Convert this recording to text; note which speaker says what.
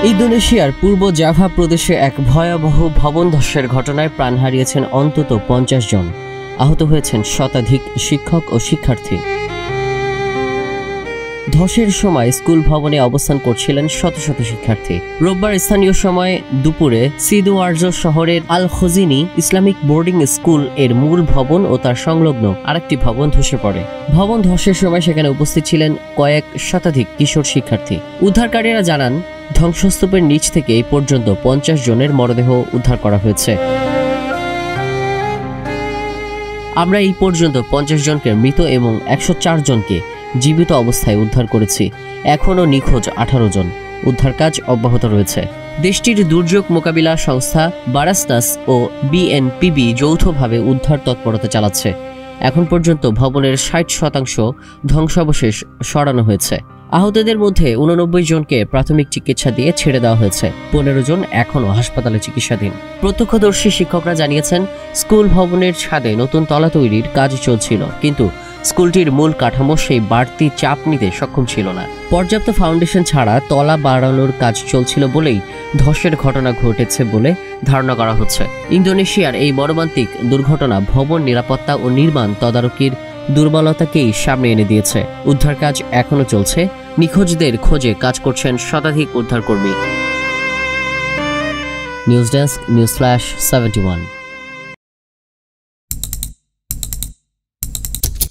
Speaker 1: ইন্দোনেশিয়ার পূর্ব জাভা প্রদেশে এক ভয়াবহ ভবন ধসের ঘটনায় প্রাণ হারিয়েছেন অন্তত 50 জন, আহত হয়েছেন শতাধিক শিক্ষক ও শিক্ষার্থী। ধসের সময় স্কুল ভবনে অবস্থান করছিলেন শত শত শিক্ষার্থী। রোববার স্থানীয় সময় দুপুরে সিদোআর্জো শহরের আল খজিনি ইসলামিক বোর্ডিং স্কুল এর মূল ভবন ও তার সংলগ্ন আরেকটি ভবন ধসে পড়ে। ভবন ধসের সময় সেখানে উপস্থিত ছিলেন কয়েক শতাধিক কিশোর শিক্ষার্থী। উদ্ধারকারীরা জানান, ধ্বংসস্তূপের নিচ থেকে এই পর্যন্ত 50 জনের মরদেহ উদ্ধার করা হয়েছে। আমরা এই পর্যন্ত 50 জনকে মৃত এবং 104 জনকে জীবিত অবস্থায় উদ্ধার করেছি। এখনও নিখোঁজ 18 জন। উদ্ধার কাজ অব্যাহত রয়েছে। দেশটির দুর্যোগ মোকাবিলা সংস্থা বারাসনাস ও বিএনপিবি যৌথভাবে উদ্ধার তৎপরতা চালাচ্ছে। এখন পর্যন্ত ভবনের 60% ধ্বংসাবশেষ সরানো হয়েছে। আহতদের মধ্যে 89 জনকে প্রাথমিক চিকিৎসা দিয়ে ছেড়ে দেওয়া হয়েছে। 15 জন এখনও হাসপাতালে চিকিৎসাধীন। প্রত্যক্ষদর্শী শিক্ষকরা জানিয়েছেন, স্কুল ভবনের ছাদে নতুন তলা তৈরির কাজ চলছিল, কিন্তু স্কুলটির মূল কাঠামো সেই বাড়তি চাপ নিতে সক্ষম ছিল না। পর্যাপ্ত ফাউন্ডেশন ছাড়া তলা বাড়ানোর কাজ চলছিল বলেই ধসের ঘটনা ঘটেছে বলে ধারণা করা হচ্ছে। ইন্দোনেশিয়ার এই মর্মান্তিক দুর্ঘটনা ভবন নিরাপত্তা ও নির্মাণ তদারকির দুর্বলতাকেই সামনে এনে দিয়েছে। উদ্ধার কাজ এখনো চলছে। নিখোঁজদের খোঁজে কাজ করছেন শতাধিক উদ্ধারকর্মী। News desk, news flash 71।